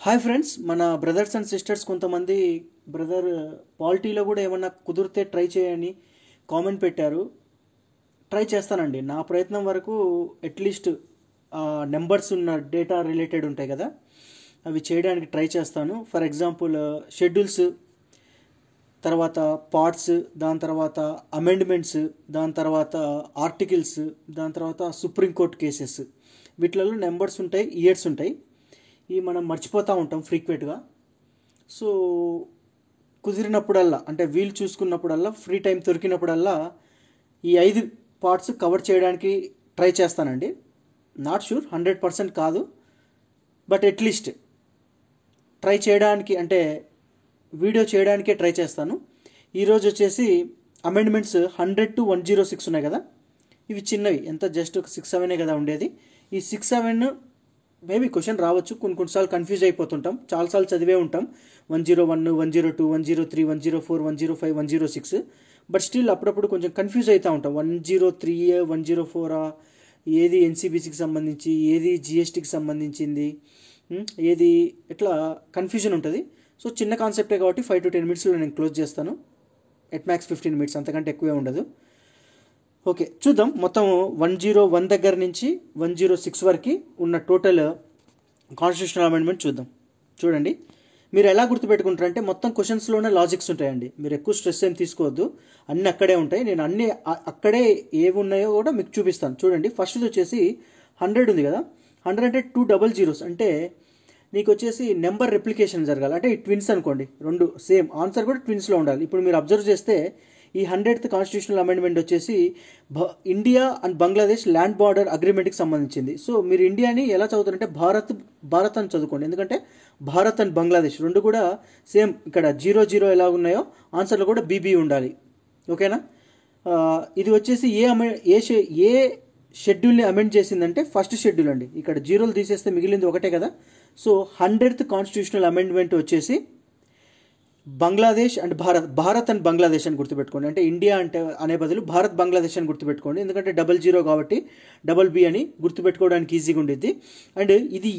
Hi friends, మన brothers and sisters కొంతమంది brother పాలిటీలో కూడా ఏమన్నా కుదిరితే ట్రై చేయని కామెంట్ పెట్టారు. ట్రై చేస్తానండి. నా ప్రయత్నం వరకు అట్లీస్ట్ నెంబర్స్ ఉన్న డేటా రిలేటెడ్ ఉంటాయి కదా, అవి చేయడానికి ట్రై చేస్తాను. ఫర్ ఎగ్జాంపుల్ షెడ్యూల్స్, తర్వాత పార్ట్స్, దాని తర్వాత అమెండ్మెంట్స్, దాని తర్వాత ఆర్టికల్స్, దాని తర్వాత సుప్రీంకోర్టు కేసెస్, వీటిలలో నెంబర్స్ ఉంటాయి, ఇయర్స్ ఉంటాయి. ఇవి మనం మర్చిపోతూ ఉంటాం ఫ్రీక్వెంట్గా. సో కుదిరినప్పుడల్లా, అంటే వీలు చూసుకున్నప్పుడల్లా, ఫ్రీ టైం దొరికినప్పుడల్లా ఈ 5 పార్ట్స్ కవర్ చేయడానికి ట్రై చేస్తానండి. నాట్ షూర్, 100% కాదు, బట్ అట్లీస్ట్ ట్రై చేయడానికి, అంటే వీడియో చేయడానికే ట్రై చేస్తాను. ఈరోజు వచ్చేసి అమెండ్మెంట్స్ 100 to 106 ఉన్నాయి కదా, ఇవి చిన్నవి, ఎంత జస్ట్ ఒక 6-7 కదా ఉండేది. ఈ 6-7 మేబీ క్వశ్చన్ రావచ్చు, కొన్నిసార్లు కన్ఫ్యూజ్ అయిపోతుంటాం, చాలాసార్లు చదివే ఉంటాం. 101, 102, 103, 104, 105, 106, బట్ స్టిల్ అప్పుడప్పుడు కొంచెం కన్ఫ్యూజ్ అవుతూ ఉంటాం. 103, 104 ఏది ఎన్సీబీసీకి సంబంధించి, ఏది జిఎస్టీకి సంబంధించింది, ఏది, ఇట్లా కన్ఫ్యూజన్ ఉంటుంది. సో చిన్న కాన్సెప్టే కాబట్టి 5 to 10 minutesలో నేను క్లోజ్ చేస్తాను. ఎట్ మ్యాక్స్ 15 minutes, అంతకంటే ఎక్కువే ఉండదు. ఓకే, చూద్దాం. మొత్తం 101 దగ్గర నుంచి 106 వరకు ఉన్న టోటల్ కాన్స్టిట్యూషనల్ అమెండ్మెంట్ చూద్దాం. చూడండి, మీరు ఎలా గుర్తుపెట్టుకుంటారంటే మొత్తం క్వశ్చన్స్లోనే లాజిక్స్ ఉంటాయండి. మీరు ఎక్కువ స్ట్రెస్ ఏం తీసుకోవద్దు, అన్నీ అక్కడే ఉంటాయి. నేను అన్నీ అక్కడే ఏవి ఉన్నాయో కూడా మీకు చూపిస్తాను. చూడండి, ఫస్ట్ వచ్చేసి 100 ఉంది కదా. 100 అంటే 2 double zeros, అంటే నీకు వచ్చేసి నెంబర్ రెప్లికేషన్ జరగాలి. అంటే ఈ ట్విన్స్ అనుకోండి, రెండు సేమ్ ఆన్సర్ కూడా ట్విన్స్లో ఉండాలి. ఇప్పుడు మీరు అబ్జర్వ్ చేస్తే ఈ 100th కాన్స్టిట్యూషనల్ అమెండ్మెంట్ వచ్చేసి India and Bangladesh land border అగ్రిమెంట్కి సంబంధించింది. సో మీరు ఇండియాని ఎలా చదువుతారంటే భారత్ అని చదువుకోండి, ఎందుకంటే భారత్ అండ్ బంగ్లాదేశ్ రెండు కూడా సేమ్. ఇక్కడ 00 ఎలా ఉన్నాయో ఆన్సర్లో కూడా బీబీ ఉండాలి. ఓకేనా? ఇది వచ్చేసి ఏ షెడ్యూల్ని అమెండ్ చేసిందంటే ఫస్ట్ షెడ్యూల్ అండి. ఇక్కడ జీరోలు తీసేస్తే మిగిలింది ఒకటే కదా. సో 100th కాన్స్టిట్యూషనల్ అమెండ్మెంట్ వచ్చేసి బంగ్లాదేశ్ అండ్ భారత్ అండ్ బంగ్లాదేశ్ అని గుర్తుపెట్టుకోండి. అంటే ఇండియా అంటే అనే బదులు భారత్ బంగ్లాదేశ్ అని గుర్తుపెట్టుకోండి, ఎందుకంటే 00 కాబట్టి BB అని గుర్తుపెట్టుకోవడానికి ఈజీగా ఉండిద్ది. అండ్ ఇది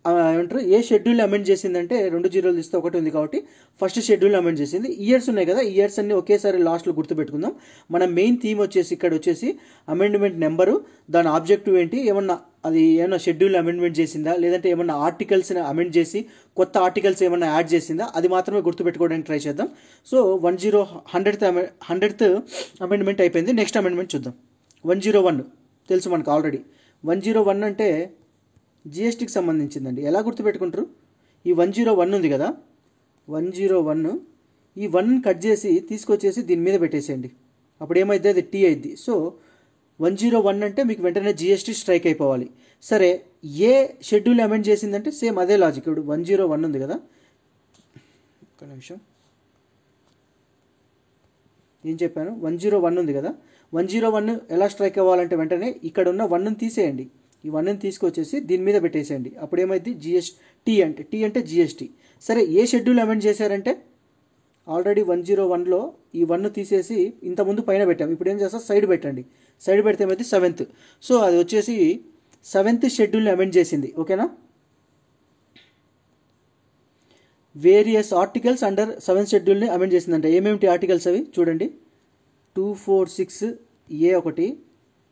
ఏమంటారు, ఏ షెడ్యూల్ అమెండ్ చేసిందంటే 2 జీరోలు తీస్తే ఒకటి ఉంది కాబట్టి ఫస్ట్ షెడ్యూల్ అమెండ్ చేసింది. ఇయర్స్ ఉన్నాయి కదా, ఇయర్స్ అన్ని ఒకేసారి లాస్ట్లో గుర్తుపెట్టుకుందాం. మన మెయిన్ థీమ్ వచ్చేసి ఇక్కడ వచ్చేసి అమెండ్మెంట్ నెంబరు, దాని ఆబ్జెక్టివ్ ఏంటి, ఏమన్నా షెడ్యూల్ అమెండ్మెంట్ చేసిందా, లేదంటే ఏమన్నా ఆర్టికల్స్ని అమెండ్ చేసి కొత్త ఆర్టికల్స్ ఏమన్నా యాడ్ చేసిందా, అది మాత్రమే గుర్తుపెట్టుకోవడానికి ట్రై చేద్దాం. సో 100th అమెండ్మెంట్ అయిపోయింది. నెక్స్ట్ అమెండ్మెంట్ చూద్దాం. 101 తెలుసు మనకు ఆల్రెడీ. 101 అంటే జిఎస్టీకి సంబంధించిందండి. ఎలా గుర్తుపెట్టుకుంటారు? ఈ 101 ఉంది కదా, 101, ఈ 1 కట్ చేసి తీసుకొచ్చేసి దీని మీద పెట్టేసేయండి. అప్పుడు ఏమైంది, అది టీ అయింది. సో 101 అంటే మీకు వెంటనే జిఎస్టీ స్ట్రైక్ అయిపోవాలి. సరే, ఏ షెడ్యూల్ అమెండ్ చేసిందంటే సేమ్ అదే లాజిక్. ఇప్పుడు 101 ఉంది కదా, ఒక నిమిషం, ఏం చెప్పాను, 101 ఉంది కదా. 101 ఎలా స్ట్రైక్ అవ్వాలంటే వెంటనే ఇక్కడ ఉన్న 1ని తీసేయండి. ఈ 1ని తీసుకొచ్చేసి దీని మీద పెట్టేసేయండి. అప్పుడు ఏమైంది, టీ అంటే జిఎస్టీ. సరే, ఏ షెడ్యూల్ అమెండ్ చేశారంటే ఆల్రెడీ 101లో ఈ 1 తీసేసి ఇంతకుముందు పైన పెట్టాం. ఇప్పుడు ఏం చేస్తాం, సైడ్ పెట్టండి. సైడ్ పెడితే ఏమైంది, 7th. సో అది వచ్చేసి 7th షెడ్యూల్ని అమెండ్ చేసింది. ఓకేనా? వేరియస్ ఆర్టికల్స్ అండర్ 7th షెడ్యూల్ని అమెండ్ చేసిందంటే ఏమేమిటి ఆర్టికల్స్ అవి చూడండి. 246A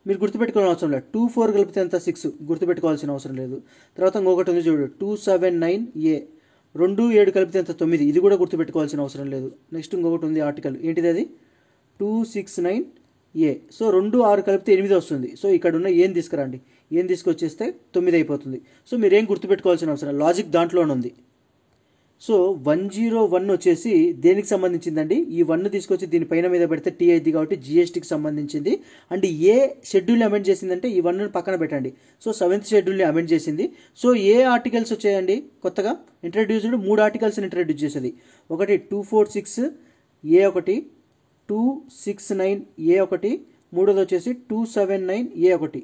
మీరు గుర్తుపెట్టుకోవాల్సిన అవసరం లేదు. 24 కలిపితే ఎంత, 6, గుర్తుపెట్టుకోవాల్సిన అవసరం లేదు. తర్వాత ఇంకొకటి ఉంది చూడు, 279A, 2-7 కలిపితే ఎంత, 9, ఇది కూడా గుర్తుపెట్టుకోవాల్సిన అవసరం లేదు. నెక్స్ట్ ఇంకొకటి ఉంది ఆర్టికల్, ఏంటిది అది, 269A. సో 2-6 కలిపితే 8 వస్తుంది. సో ఇక్కడ ఉన్న ఏం తీసుకురండి, ఏం తీసుకొచ్చేస్తే 9 అయిపోతుంది. సో మీరేం గుర్తుపెట్టుకోవాల్సిన అవసరం, లాజిక్ దాంట్లోనే ఉంది. సో 101 వచ్చేసి దేనికి సంబంధించిందండి, ఈ 1 తీసుకొచ్చి దీనిపైన మీద పెడితే టీ అయింది కాబట్టి జిఎస్టీకి సంబంధించింది. అండ్ ఏ షెడ్యూల్ అమెండ్ చేసిందంటే ఈ 1ని పక్కన పెట్టండి. సో 7th షెడ్యూల్ని అమెండ్ చేసింది. సో ఏ ఆర్టికల్స్ వచ్చాయండి కొత్తగా ఇంట్రడ్యూస్డ్, 3 ఆర్టికల్స్ని ఇంట్రడ్యూస్ చేసేది. ఒకటి 246A1, 269A1, మూడోది వచ్చేసి 279A1.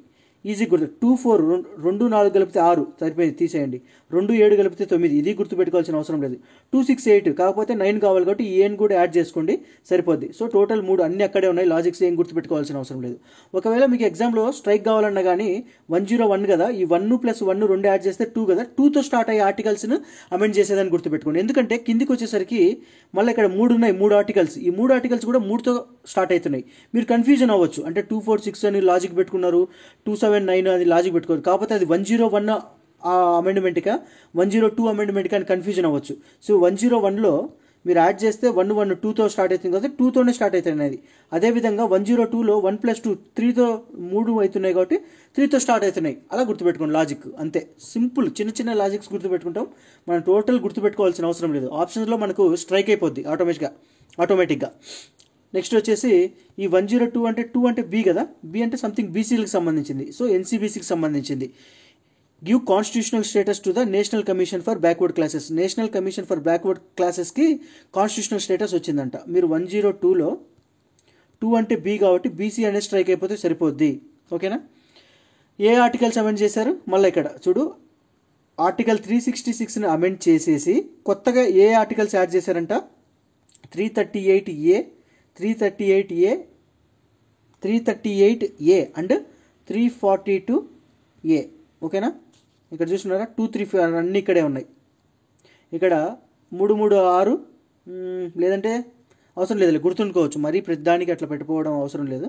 ఈజీ గుర్తు 2 4 2 4 కలిపితే 6 సరిపోయింది, తీసేయండి. 2 7 కలిపితే 9, ఇది గుర్తుపెట్టుకోవాల్సిన అవసరం లేదు. 2 6 8 కాకపోతే 9 కావాలి కాబట్టి ఈ ఏని కూడా యాడ్ చేసుకోండి, సరిపోద్ది. సో టోటల్ 3 అన్నీ అక్కడే ఉన్నాయి, లాజిక్స్ ఏం గుర్తుపెట్టుకోవాల్సిన అవసరం లేదు. ఒకవేళ మీకు ఎగ్జామ్లో స్ట్రైక్ కావాలన్నా కానీ 101 కదా, ఈ 1 + 1 2 యాడ్ చేస్తే 2 కదా, 2తో స్టార్ట్ అయ్యే ఆర్టికల్స్ను అమెండ్ చేసేదని గుర్తుపెట్టుకోండి. ఎందుకంటే కిందికి వచ్చేసరికి మళ్ళీ ఇక్కడ 3 ఉన్నాయి, 3 ఆర్టికల్స్, ఈ 3 ఆర్టికల్స్ కూడా 3తో స్టార్ట్ అవుతున్నాయి. మీరు కన్ఫ్యూజన్ అవ్వచ్చు, అంటే 2 4 6 అని లాజిక్ పెట్టుకున్నారు, 2 7 9 అది లాజిక్ పెట్టుకోరు, కాకపోతే అది 101 అమెండ్మెంట్గా 102 అమెండ్మెంట్గా అని కన్ఫ్యూజన్ అవ్వచ్చు. సో 101లో మీరు యాడ్ చేస్తే 1 1 2తో స్టార్ట్ అవుతుంది కాబట్టి 2తోనే స్టార్ట్ అవుతుంది అది. అదేవిధంగా 102లో 1 + 2 3తో 3 అవుతున్నాయి కాబట్టి 3తో స్టార్ట్ అవుతున్నాయి. అలా గుర్తుపెట్టుకోండి లాజిక్, అంతే సింపుల్. చిన్న చిన్న లాజిక్స్ గుర్తుపెట్టుకుంటాం, మనం టోటల్ గుర్తుపెట్టుకోవాల్సిన అవసరం లేదు. ఆప్షన్స్లో మనకు స్ట్రైక్ అయిపోద్ది ఆటోమేటిక్గా. నెక్స్ట్ వచ్చేసి ఈ 102 అంటే 2 అంటే బి కదా, బి అంటే సంథింగ్ బీసీలకు సంబంధించింది, సో ఎన్సీబీసీకి సంబంధించింది. Give constitutional status to the national commission for backward classes. National commission for backward క్లాసెస్కి కాన్స్టిట్యూషనల్ స్టేటస్ వచ్చిందంట. మీరు 102లో 2 అంటే బి కాబట్టి బీసీ అనేది స్ట్రైక్ అయిపోతే సరిపోద్ది. ఓకేనా? ఏ ఆర్టికల్స్ అమెండ్ చేశారు, మళ్ళీ ఇక్కడ చూడు, ఆర్టికల్ 366ని అమెండ్ చేసేసి కొత్తగా ఏ ఆర్టికల్స్ యాడ్ చేశారంట, 338A 338A అండ్ 342A. ఓకేనా? ఇక్కడ చూస్తున్నారా 2 3 4 అన్నీ ఇక్కడే ఉన్నాయి. ఇక్కడ 3 3 6 లేదంటే అవసరం లేదు, గుర్తుండుకోవచ్చు, మరీ ప్రతి దానికి అట్లా పెట్టుకోవడం అవసరం లేదు.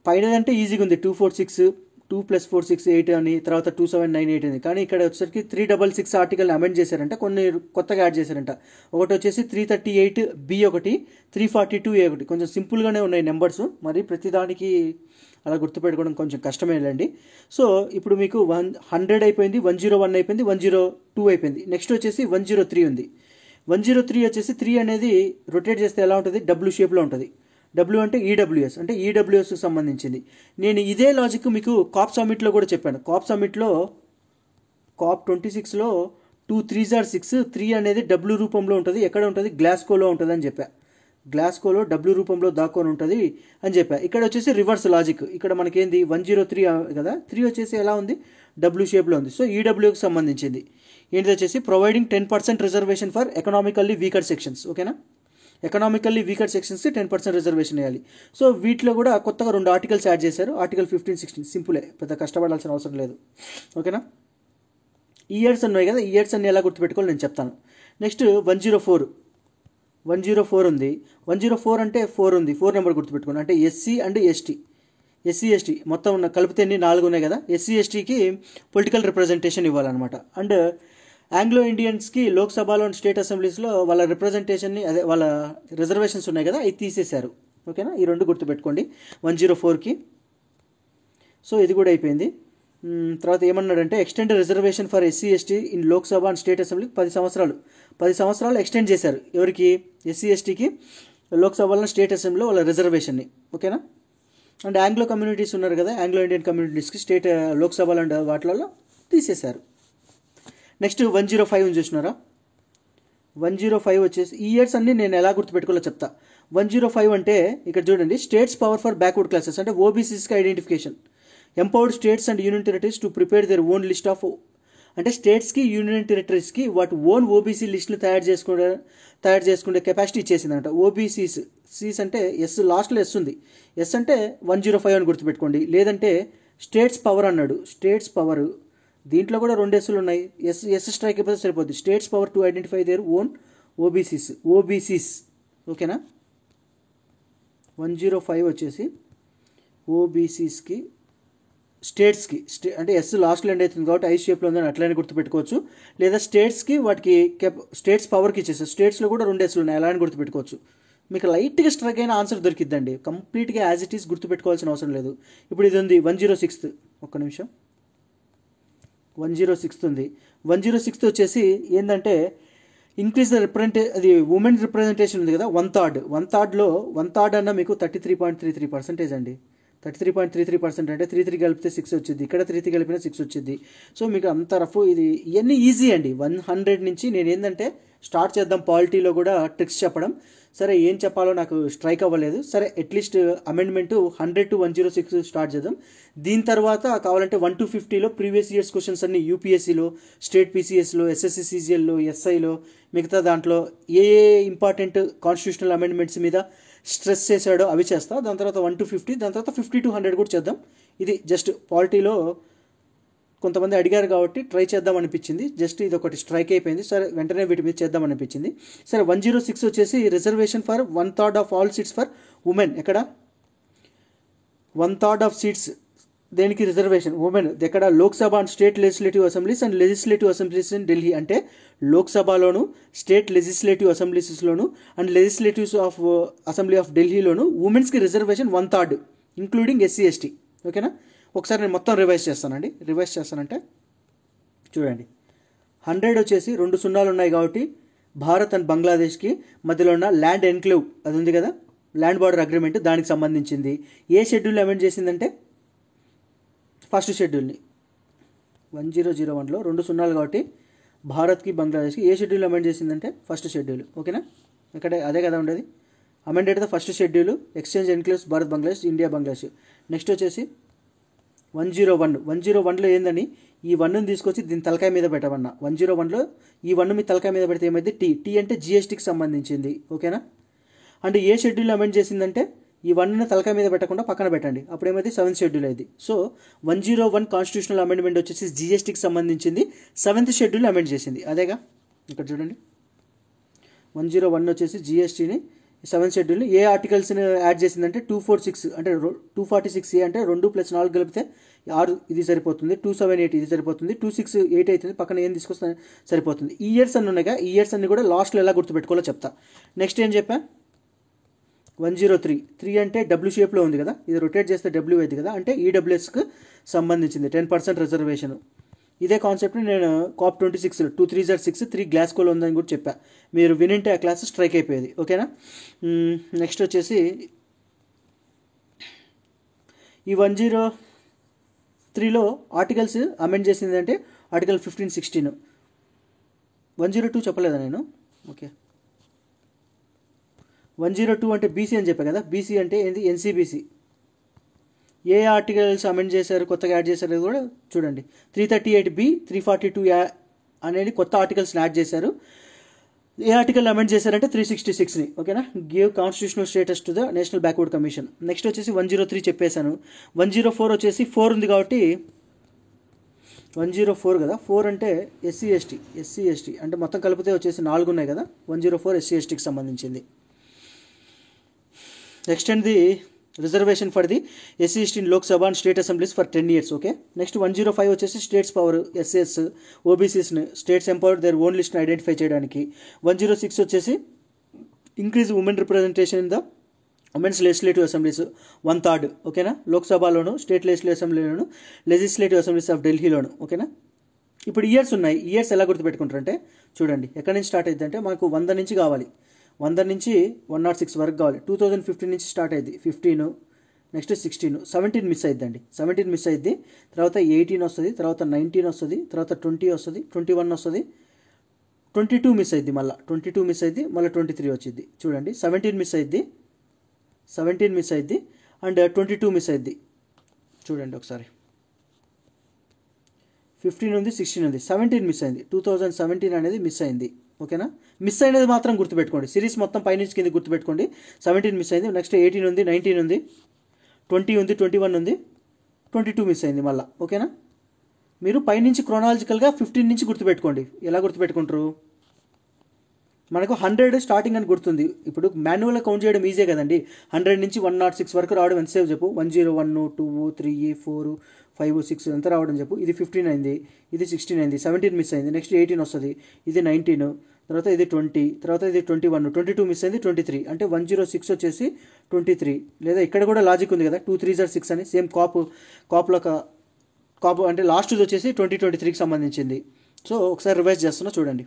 పైనదంటే ఈజీగా ఉంది, 2 4 6 2 + 4 6 8 అని, తర్వాత 2 7 9 8 అని. కానీ ఇక్కడ వచ్చేసరికి 366 ఆర్టికల్ అమెండ్ చేశారంట, కొన్ని కొత్తగా యాడ్ చేశారంట. ఒకటి వచ్చేసి 338B ఒకటి, 342A ఒకటి. కొంచెం సింపుల్గానే ఉన్నాయి నెంబర్స్, మరి ప్రతిదానికి అలా గుర్తుపెట్టుకోవడం కొంచెం కష్టమేలండి. సో ఇప్పుడు మీకు 100 అయిపోయింది, 101 అయిపోయింది, 102 అయిపోయింది. నెక్స్ట్ వచ్చేసి 103 ఉంది. 103 వచ్చేసి 3 అనేది రొటేట్ చేస్తే ఎలా ఉంటుంది, డబ్ల్యూ షేప్లో ఉంటుంది. డబ్ల్యూ అంటే ఈడబ్ల్యూఎస్, అంటే ఈడబ్ల్యూఎస్కి సంబంధించింది. నేను ఇదే లాజిక్ మీకు కాప్ సమ్మిట్లో కూడా చెప్పాను. కాప్ సమ్మిట్లో కాప్ 26లో 2 3s are 6, 3 అనేది డబ్ల్యూ రూపంలో ఉంటుంది. ఎక్కడ ఉంటుంది, గ్లాస్కోలో ఉంటుంది అని చెప్పా. గ్లాస్కోలో డబ్ల్యూ రూపంలో దాక్కొని ఉంటుంది అని చెప్పా. ఇక్కడ వచ్చేసి రివర్స్ లాజిక్. ఇక్కడ మనకేంది 103 కదా, 3 వచ్చేసి ఎలా ఉంది, డబ్ల్యూ షేప్లో ఉంది. సో ఈడబ్ల్యూకి సంబంధించింది. ఏంటిది వచ్చేసి providing 10% reservation for economically weaker sections. ఓకేనా? ఎకనామికల్లీ వీకర్ సెక్షన్స్కి 10% రిజర్వేషన్ వేయాలి. సో వీటిలో కూడా కొత్తగా 2 ఆర్టికల్స్ యాడ్ చేశారు, ఆర్టికల్ 15 16. సింపులే, పెద్ద కష్టపడాల్సిన అవసరం లేదు. ఓకేనా? ఈ ఇయర్స్ ఉన్నాయి కదా, ఈ ఇయర్స్ అన్ని ఎలా గుర్తుపెట్టుకోవాలి నేను చెప్తాను. నెక్స్ట్ 104 ఉంది. 104 అంటే 4 ఉంది, 4 నెంబర్ గుర్తుపెట్టుకోండి. అంటే ఎస్సీ అండ్ ఎస్టీ మొత్తం ఉన్న కలిపితే 4 ఉన్నాయి కదా. ఎస్సీ ఎస్టీకి పొలిటికల్ రిప్రజెంటేషన్ ఇవ్వాలన్నమాట. అండ్ ఆంగ్లో ఇండియన్స్కి లోక్సభలో స్టేట్ అసెంబ్లీస్లో వాళ్ళ రిప్రజెంటేషన్ని, అదే వాళ్ళ రిజర్వేషన్స్ ఉన్నాయి కదా, అవి తీసేశారు. ఓకేనా? ఈ 2 గుర్తుపెట్టుకోండి 104కి. సో ఇది కూడా అయిపోయింది. తర్వాత ఏమన్నాడంటే extend reservation for SC ST in Lok Sabha and state assembly 10 సంవత్సరాలు ఎక్స్టెండ్ చేశారు. ఎవరికి, ఎస్సీ ఎస్టీకి లోక్సభలో స్టేట్ అసెంబ్లీలో వాళ్ళ రిజర్వేషన్ని. ఓకేనా? అండ్ ఆంగ్లో కమ్యూనిటీస్ ఉన్నారు కదా, ఆంగ్లో ఇండియన్ కమ్యూనిటీస్కి స్టేట్ లోక్సభలో అండ్ వాటిలలో తీసేశారు. నెక్స్ట్ 105 చూసినారా, 105 వచ్చేసి ఈ ఇయర్స్ అన్ని నేను ఎలా గుర్తుపెట్టుకోవాలో చెప్తా. 105 అంటే ఇక్కడ చూడండి, states power for backward classes, అంటే ఓబీసీస్కి identification. Empowered states and union territories to prepare their own list of, అంటే స్టేట్స్కి యూనియన్ టెరిటరీస్కి వాటి ఓన్ ఓబీసీ లిస్టులు తయారు చేసుకునే కెపాసిటీ ఇచ్చేసిందంట. ఓబీసీస్, సీస్ అంటే ఎస్, లాస్ట్లో ఎస్ ఉంది, ఎస్ అంటే 105 అని గుర్తుపెట్టుకోండి. లేదంటే స్టేట్స్ పవర్ అన్నాడు, స్టేట్స్ పవర్, దీంట్లో కూడా 2 ఎస్సులు ఉన్నాయి. ఎస్ స్ట్రైక్ అయిపోతే సరిపోద్ది. States power to identify their own OBCs. ఓకేనా? 105 వచ్చేసి ఓబీసీస్కి, స్టేట్స్కి, అంటే ఎస్ లాస్ట్లో ఎండ్ అవుతుంది కాబట్టి ఐ షేప్లో ఉందని అట్లనే గుర్తుపెట్టుకోవచ్చు. లేదా స్టేట్స్కి వాటికి స్టేట్స్ పవర్కి ఇచ్చేస్తారు. స్టేట్స్లో కూడా 2 ఎస్సులు ఉన్నాయి, అలా అని గుర్తుపెట్టుకోవచ్చు. మీకు లైట్గా స్ట్రైక్ అయిన ఆన్సర్ దొరికిద్దండి, కంప్లీట్గా యాజ్ ఇట్ ఈస్ గుర్తుపెట్టుకోవాల్సిన అవసరం లేదు. ఇప్పుడు ఇది ఉంది 106, ఒక్క నిమిషం, 106 ఉంది. 106 వచ్చేసి ఏంటంటే ఇంక్రీజ్ ద అది ఉమెన్ రిప్రజెంటేషన్ ఉంది కదా, 1/3 అన్న మీకు 33.33% అండి. 33.33% అంటే 33 కలిపితే 6 వచ్చింది, ఇక్కడ 33 కలిపిన 6 వచ్చింది. సో మీకు అంత రఫ్ ఇది ఇవన్నీ ఈజీ అండి. 100 నుంచి నేను ఏంటంటే స్టార్ట్ చేద్దాం పాలిటీలో కూడా ట్రిక్స్ చెప్పడం. సరే ఏం చెప్పాలో నాకు స్ట్రైక్ అవ్వలేదు. సరే అట్లీస్ట్ అమెండ్మెంట్ 100 to 106 స్టార్ట్ చేద్దాం. దీని తర్వాత కావాలంటే 1 to 50లో ప్రీవియస్ ఇయర్స్ క్వశ్చన్స్ అన్ని యూపీఎస్సీలో, స్టేట్ పీసీఎస్లో, ఎస్ఎస్సి సీజీఎల్లో, ఎస్ఐలో, మిగతా దాంట్లో ఏ ఇంపార్టెంట్ కాన్స్టిట్యూషనల్ అమెండ్మెంట్స్ మీద స్ట్రెస్ చేశాడో అవి చేస్తా. దాని తర్వాత 1 to 50, దాని తర్వాత 50 to 100 కూడా చేద్దాం. ఇది జస్ట్ పాలిటీలో కొంతమంది అడిగారు కాబట్టి ట్రై చేద్దాం అనిపించింది. జస్ట్ ఇది ఒకటి స్ట్రైక్ అయిపోయింది. సరే వెంటనే వీటి మీద చేద్దాం అనిపించింది. సరే 106 వచ్చేసి reservation for 1/3 of all seats for women. ఎక్కడ 1/3 ఆఫ్ సీట్స్ దేనికి రిజర్వేషన్ ఉమెన్ ఎక్కడ? Lok Sabha and state legislative assemblies and legislative assemblies in Delhi. అంటే లోక్సభలోను, స్టేట్ లెజిస్లేటివ్ అసెంబ్లీస్లోను and legislatives of assembly of ఢిల్లీలోను ఉమెన్స్కి రిజర్వేషన్ 1/3 ఇంక్లూడింగ్ ఎస్సీ ఎస్టీ. ఓకేనా? ఒకసారి నేను మొత్తం రివైజ్ చేస్తానండి. రివైజ్ చేస్తానంటే చూడండి, 100 వచ్చేసి 2 సున్నాలు ఉన్నాయి కాబట్టి భారత్ అండ్ బంగ్లాదేశ్కి మధ్యలో ఉన్న ల్యాండ్ ఎన్క్లేవ్ అది ఉంది కదా, ల్యాండ్ బార్డర్ అగ్రిమెంట్, దానికి సంబంధించింది. ఏ షెడ్యూల్ అమెండ్ చేసిందంటే ఫస్ట్ షెడ్యూల్ని 1001లో 2 సున్నాలు కాబట్టి భారత్కి బంగ్లాదేశ్కి ఏ షెడ్యూల్ అమెండ్ చేసిందంటే ఫస్ట్ షెడ్యూల్. ఓకేనా? ఇక్కడ అదే కదా ఉండేది. Amended the first schedule exchange enclaves Bharat Bangladesh, India Bangladesh. Next వచ్చేసి 101లో ఏందని ఈ 1ని తీసుకొచ్చి దీని తలకాయ మీద పెట్టమన్నా. 101లో ఈ 1 మీ తలకాయ మీద పెడితే ఏమైంది? టీ అంటే జిఎస్టీకి సంబంధించింది. ఓకేనా? అంటే ఏ షెడ్యూల్ అమెండ్ చేసిందంటే ఈ 1ని తలకాయ మీద పెట్టకుండా పక్కన పెట్టండి, అప్పుడు ఏమైంది? 7th షెడ్యూల్ అయింది. సో 101 కాన్స్టిట్యూషనల్ అమెండ్మెంట్ వచ్చేసి జిఎస్టీకి సంబంధించింది, 7th షెడ్యూల్ అమెండ్ చేసింది. అదేగా ఇక్కడ చూడండి, 101 వచ్చేసి జిఎస్టీని 7th షెడ్యూల్ని ఏ ఆర్టికల్స్ని యాడ్ చేసిందంటే 246 అంటే 246A అంటే 2 + 4 కలిపితే 6 ఇది సరిపోతుంది, 278 ఇది సరిపోతుంది, 268 అవుతుంది, పక్కన ఏం తీసుకొస్తే సరిపోతుంది. ఈ ఇయర్స్ అన్ని ఉన్నాయిగా, ఈ ఇయర్స్ అన్ని కూడా లాస్ట్లో ఎలా గుర్తుపెట్టుకోవాలో చెప్తా. నెక్స్ట్ ఏం చెప్పా? 103 అంటే డబ్ల్యూ షేప్లో ఉంది కదా, ఇది రొటేట్ చేస్తే డబ్ల్యూ అయింది కదా, అంటే ఈడబ్ల్యూఎస్కి సంబంధించింది 10% రిజర్వేషన్. ఇదే కాన్సెప్ట్ని నేను COP 26 2 3 6 3 గ్లాస్కోలో ఉందని కూడా చెప్పా. మీరు వినింటే ఆ క్లాస్ స్ట్రైక్ అయిపోయేది. ఓకేనా? నెక్స్ట్ వచ్చేసి ఈ 103లో ఆర్టికల్స్ అమెండ్ చేసింది అంటే ఆర్టికల్ 15, 16. 102 చెప్పలేదా నేను? ఓకే, 102 అంటే బీసీ అని చెప్పా కదా. బీసీ అంటే ఏంది? ఎన్సీబీసీ. ఏ ఆర్టికల్స్ అమెండ్ చేశారు, కొత్తగా యాడ్ చేశారు కూడా చూడండి. 338B, 342 అనేది కొత్త ఆర్టికల్స్ని యాడ్ చేశారు. ఏ ఆర్టికల్ అమెండ్ చేశారంటే 366ని. ఓకేనా? Give constitutional status to the national backward commission. Next వచ్చేసి 103 చెప్పేశాను. 104 వచ్చేసి 4 ఉంది కాబట్టి 104 కదా, 4 అంటే ఎస్సీ ఎస్టీ అంటే మొత్తం కలిపితే వచ్చేసి 4 ఉన్నాయి కదా. 104 ఎస్సీ ఎస్టీకి సంబంధించింది. Extend the reservation for the SC ST in Lok Sabha and state assemblies for 10 years. Okay. Next 105 వచ్చేసి స్టేట్స్ పవర్, ఎస్ఎస్ ఓబీసీస్ని స్టేట్స్ ఎంపవర్డ్ దేర్ ఓన్ లిస్ట్ని ఐడెంటిఫై చేయడానికి. 106 వచ్చేసి increase women representation in the women's legislative assemblies 1/3. ఓకేనా? లోక్సభలోను, స్టేట్ లెజిస్లేటివ్ అసెంబ్లీలోను, legislative assemblies of ఢిల్లీలోను. ఓకేనా? ఇప్పుడు ఇయర్స్ ఉన్నాయి. ఇయర్స్ ఎలా గుర్తుపెట్టుకుంటారంటే చూడండి, ఎక్కడి నుంచి స్టార్ట్ అయింది అంటే మనకు 100 నుంచి కావాలి, 100 నుంచి 106 వరకు కావాలి. 2015 నుంచి స్టార్ట్ అయింది, 15, నెక్స్ట్ 16, 17 మిస్ అయిద్దండి. 17 మిస్ అయింది, తర్వాత 18 వస్తుంది, తర్వాత 19 వస్తుంది, తర్వాత 20 వస్తుంది, 21 వస్తుంది, 22 మిస్ అయింది, మళ్ళీ 22 మిస్ అయింది, మళ్ళీ 23 వచ్చింది. చూడండి, 17 మిస్ అయింది, 17 మిస్ అయింది అండ్ 22 మిస్ అయింది. చూడండి ఒకసారి, 15 ఉంది, 16 ఉంది, 17 మిస్ అయింది. 2017 అనేది మిస్ అయింది. ఓకేనా? మిస్ అయినది మాత్రం గుర్తుపెట్టుకోండి, సిరీస్ మొత్తం పైనుంచి కింద గుర్తుపెట్టుకోండి. 17 మిస్ అయింది, నెక్స్ట్ 18 ఉంది, 19 ఉంది, 20 ఉంది, 21 ఉంది, 22 మిస్ అయింది మళ్ళీ. ఓకేనా? మీరు పైనుంచి క్రోనాలజికల్గా 15 నుంచి గుర్తుపెట్టుకోండి. ఎలా గుర్తుపెట్టుకుంటారు? మనకు 100 స్టార్టింగ్ అని గుర్తుంది. ఇప్పుడు మాన్యువల్గా కౌంట్ చేయడం ఈజీ కదండి. 100 నుంచి 106 వరకు రావడం ఎంతసేపు చెప్పు? 101, 2, 3, 4, 5, 6 ఎంత రావడం చెప్పు? ఇది 15 అయింది, ఇది 16 అయింది, 17 మిస్ అయింది, నెక్స్ట్ 18 వస్తుంది, ఇది 19, తర్వాత ఇది 20, తర్వాత ఇది 21, 22 మిస్ అయింది, 23 అంటే 106 వచ్చేసి 23. లేదా ఇక్కడ కూడా లాజిక్ ఉంది కదా, 2 3 6 అని సేమ్ కాపులో కాపు అంటే లాస్ట్ది వచ్చేసి 2023కి సంబంధించింది. సో ఒకసారి రివైజ్ చేస్తున్నా చూడండి.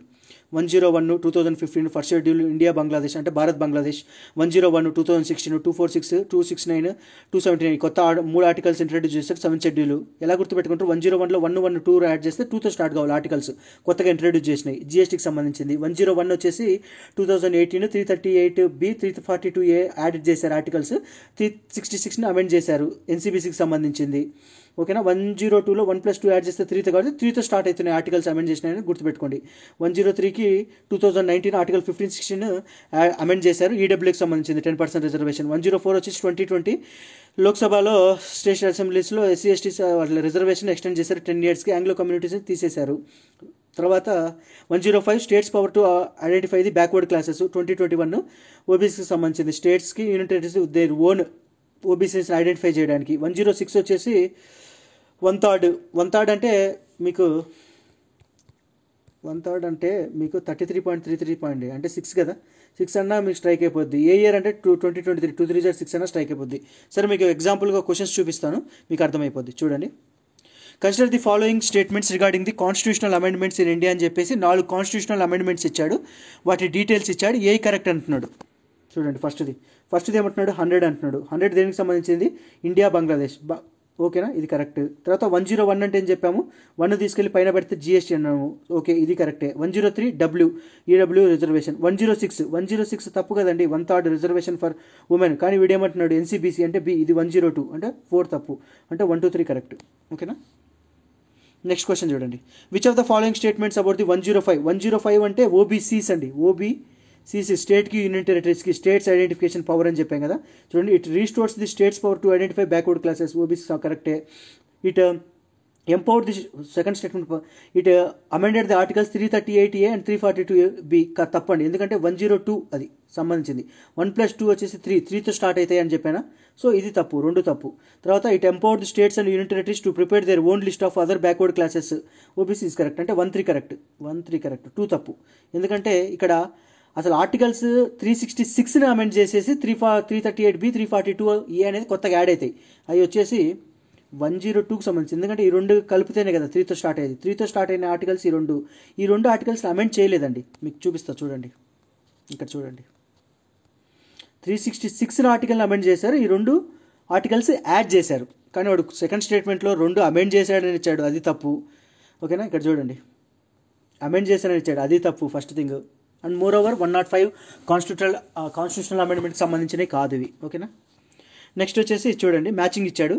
101 2015 ఫస్ట్ షెడ్యూల్ ఇండియా బంగ్లాదేశ్ అంటే భారత్ బంగ్లాదేశ్. 101 2016 246 269 279 కొత్త 3 ఆర్టికల్స్ ఇంట్రడ్యూస్ చేస్తారు 7th షెడ్యూల్. ఎలా గుర్తుపెట్టుకుంటారు? 101లో 112 యాడ్ చేస్తే 2తో స్టార్ట్ కావాలి ఆర్టికల్స్ కొత్తగా ఇంట్రడ్యూస్ చేసినాయి జిఎస్టీకి సంబంధించింది. 101 వచ్చేసి 2018 338B 342A యాడ్ చేశారు ఆర్టికల్స్. 366ని అమెండ్ చేశారు ఎన్సీబీసీకి సంబంధించింది. ఓకేనా. 102లో 1+2 యాడ్ చేస్తే 3తో కాబట్టి 3తో స్టార్ట్ అవుతున్నాయి ఆర్టికల్స్ అమెండ్ చేసినాయని గుర్తుపెట్టుకోండి. 103కి 2019 ఆర్టికల్ 15-16 అమెండ్ చేశారు ఈడబ్ల్యూకి సంబంధించింది 10% రిజర్వేషన్. 104 వచ్చేసి 2020 లోక్సభలో స్టేట్ అసెంబ్లీస్లో ఎస్సీ ఎస్టీ వాళ్ళ రిజర్వేషన్ ఎక్స్టెండ్ చేశారు 10 yearsకి. ఆంగ్లో కమ్యూనిటీస్ని తీసేశారు. తర్వాత 105 states power to identify the backward classes 2021 ఓబీసీకి సంబంధించింది. స్టేట్స్కి యూనియన్ టెరిటరీస్ దేర్ ఓన్ ఓబీసీస్ని ఐడెంటిఫై చేయడానికి. 106 వచ్చేసి 1/3 అంటే మీకు 1/3 అంటే మీకు 33.33 అంటే 6 కదా. 6 అన్నా మీకు స్ట్రైక్ అయిపోద్ది. ఏ ఇయర్ అంటే 2023 2 3 6 అన్నా స్ట్రైక్ అయిపోద్ది. సరే మీకు ఎగ్జాంపుల్గా క్వశ్చన్స్ చూపిస్తాను మీకు అర్థమైపోద్ది చూడండి. Consider the following statements regarding the constitutional amendments in India అని చెప్పేసి 4 కాన్స్టిట్యూషనల్ అమెండ్మెంట్స్ ఇచ్చాడు. వాటి డీటెయిల్స్ ఇచ్చాడు. ఏ కరెక్ట్ అంటున్నాడు చూడండి. ఫస్ట్ది ఏమంటున్నాడు? 100 అంటున్నాడు. 100 దేనికి సంబంధించింది? ఇండియా బంగ్లాదేశ్. ఓకేనా, ఇది కరెక్ట్. తర్వాత 101 అంటే ఏం చెప్పాము? 1 తీసుకెళ్ళి పైన పెడితే జిఎస్టీ అన్నాము. ఓకే, ఇది కరెక్టే. 103 ఈడబ్ల్యూ రిజర్వేషన్. 106 తప్పు కదండి. 1/3 రిజర్వేషన్ ఫర్ ఉమెన్. కానీ వీడేమంటున్నాడు? ఎన్సీబీసీ అంటే బి. ఇది 102 అంటే 4 తప్పు. అంటే 1 2 3 కరెక్ట్. ఓకేనా. నెక్స్ట్ క్వశ్చన్ చూడండి. Which of the following statements about the 105 అంటే ఓబీసీస్ అండి. ఓబీసీసీ స్టేట్కి యూనియన్ టెరిటరీస్కి స్టేట్స్ ఐడెంటిఫికేషన్ పవర్ అని చెప్పాం కదా. చూడండి, it restores the states power to identify backward classes. OBC కరెక్టే. It empowered the second statement. It amended the articles 338A and 342B. తప్పండి, ఎందుకంటే 102 అది సంబంధించింది. 1+2 వచ్చేసి 3తో స్టార్ట్ అవుతాయి అని చెప్పానా. సో ఇది తప్పు, 2 తప్పు. తర్వాత it empowered the states and union territories to prepare their own list of other backward classes. OBC is correct. అంటే 1 3 కరెక్ట్. 2 తప్పు. ఎందుకంటే ఇక్కడ అసలు ఆర్టికల్స్ 366ని అమెండ్ చేసేసి 338B 342A అనేది కొత్తగా యాడ్ అవుతాయి. అవి వచ్చేసి 102కి సంబంధించి. ఎందుకంటే ఈ 2 కలిపితేనే కదా 3తో స్టార్ట్ అయ్యేది. 3తో స్టార్ట్ అయిన ఆర్టికల్స్ ఈ రెండు ఆర్టికల్స్ అమెండ్ చేయలేదండి. మీకు చూపిస్తా చూడండి. ఇక్కడ చూడండి, 366 ఆర్టికల్ని అమెండ్ చేశారు. ఈ 2 ఆర్టికల్స్ యాడ్ చేశారు. కానీ వాడు సెకండ్ స్టేట్మెంట్లో 2 అమెండ్ చేశాడని ఇచ్చాడు, అది తప్పు. ఓకేనా, ఇక్కడ చూడండి, అమెండ్ చేశాడని ఇచ్చాడు, అది తప్పు first thing. And moreover 105 constitutional అమెండ్మెంట్కి సంబంధించినవి కాదు ఇవి. ఓకేనా. నెక్స్ట్ వచ్చేసి చూడండి, మ్యాచింగ్ ఇచ్చాడు.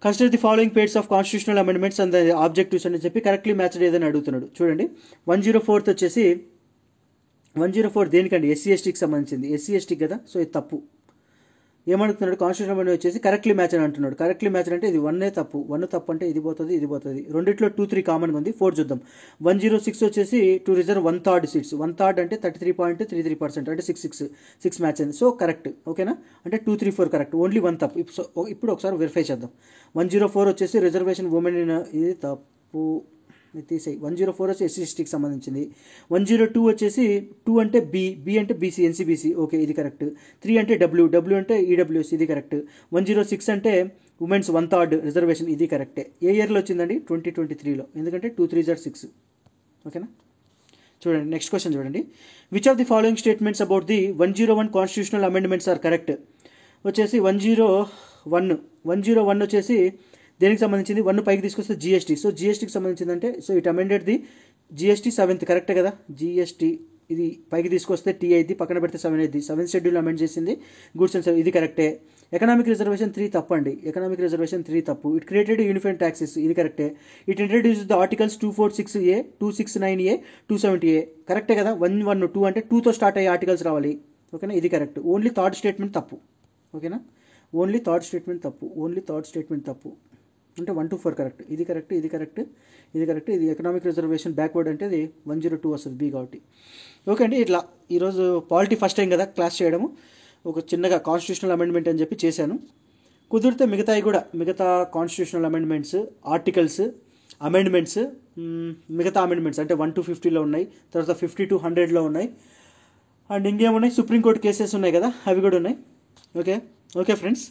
Consider the following pairs of constitutional amendments and the objectives అని చెప్పి కరెక్ట్లీ మ్యాచ్డ్ ఏదని అడుగుతున్నాడు. చూడండి, 104 వచ్చేసి 104 దేనికండి? ఎస్సీ ఎస్టీకి సంబంధించింది. ఎస్సీ ఎస్టీకి కదా, సో ఇది తప్పు. ఏమడుగుతున్నాడు? కాన్స్టిట్యూషన్ అమెండ్మెంట్ వచ్చేసి కరెక్ట్లీ మ్యాచ్ అని అంటున్నాడు. కరెక్ట్లీ మ్యాచ్ అంటే ఇది 1 తప్పు. 1 తప్పు అంటే ఇది పోతుంది. రెండిట్లో 2 3 కామన్గా ఉంది. 4 చూద్దాం. 106 వచ్చేసి టు రిజర్వ్ 1/3 సీట్స్. 1/3 అంటే 33.33% అంటే 6 మ్యాచ్ అయింది. So correct. ఓకేనా, అంటే 2 3 4 కరెక్ట్. ఓన్లీ 1 తప్పు. ఇప్పుడు ఒకసారి వెరిఫై చేద్దాం. 104 వచ్చేసి రిజర్వేషన్ ఉమెన్, ఇది తప్పు, తీసేయి. 104 వచ్చి ఎస్సీ ఎస్టీకి సంబంధించింది. 102 వచ్చేసి 2 అంటే బి అంటే బీసీ ఎన్సీబీసీ. ఓకే, ఇది కరెక్ట్. 3 అంటే డబ్ల్యూ అంటే ఈడబ్ల్యూఎస్, ఇది కరెక్ట్. 106 అంటే ఉమెన్స్ 1/3 రిజర్వేషన్, ఇది కరెక్టే. ఏ ఇయర్లో వచ్చిందండి? 2023లో. ఎందుకంటే 2 3 6. ఓకేనా. చూడండి, నెక్స్ట్ క్వశ్చన్ చూడండి. Which of the following statements about the 101 constitutional amendments are correct? వచ్చేసి 101 వచ్చేసి దేనికి సంబంధించింది? 1 పైకి తీసుకొస్తే జిఎస్టీ. సో జిఎస్టీకి సంబంధించిందంటే so it amended the GST 7th కరెక్టే కదా. జిఎస్టీ ఇది పైకి తీసుకొస్తే టీ అయింది, పక్కన పెడితే 7 అయింది. 7th షెడ్యూల్ అమెండ్ చేసింది గూడ్స్ అండ్ సర్వీస్, ఇది కరెక్టే. ఎకనామిక్ రిజర్వేషన్ 3 తప్పండి. ఎకనామిక్ రిజర్వేషన్ 3 తప్పు. ఇట్ క్రియేటెడ్ యూనిఫైడ్ ట్యాక్సెస్, ఇది కరెక్టే. It introduce the articles 246A 269A 270A, కరెక్టే కదా. 112 అంటే 2తో స్టార్ట్ అయ్యే ఆర్టికల్స్ రావాలి. ఓకేనా, ఇది కరెక్ట్. ఓన్లీ థర్డ్ స్టేట్మెంట్ తప్పు. ఓకేనా, ఓన్లీ థర్డ్ స్టేట్మెంట్ తప్పు. అంటే 1 2 4 కరెక్ట్. ఇది కరెక్ట్. ఇది ఎకనామిక్ రిజర్వేషన్ బ్యాక్వర్డ్ అంటే ఇది 102 వస్తుంది బి కాబట్టి. ఓకే అండి, ఇట్లా ఈరోజు పాలిటీ ఫస్ట్ టైం కదా క్లాస్ చేయడము. ఒక చిన్నగా కాన్స్టిట్యూషనల్ అమెండ్మెంట్ అని చెప్పి చేశాను. కుదిరితే మిగతా కాన్స్టిట్యూషనల్ అమెండ్మెంట్స్, ఆర్టికల్స్ అమెండ్మెంట్స్, మిగతా అమెండ్మెంట్స్ అంటే 1 to 50లో ఉన్నాయి, తర్వాత 50 to 100లో ఉన్నాయి. అండ్ ఇంకేమున్నాయి? సుప్రీంకోర్టు కేసెస్ ఉన్నాయి కదా, అవి కూడా ఉన్నాయి. ఓకే ఫ్రెండ్స్,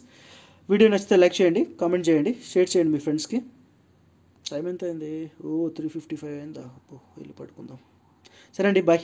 వీడియో నచ్చితే లైక్ చేయండి, కామెంట్ చేయండి, షేర్ చేయండి మీ ఫ్రెండ్స్కి. టైం ఎంత అయింది? 3:55 అయిందా? వెళ్ళి పడుకుందాం. సరే అండి, బాయ్.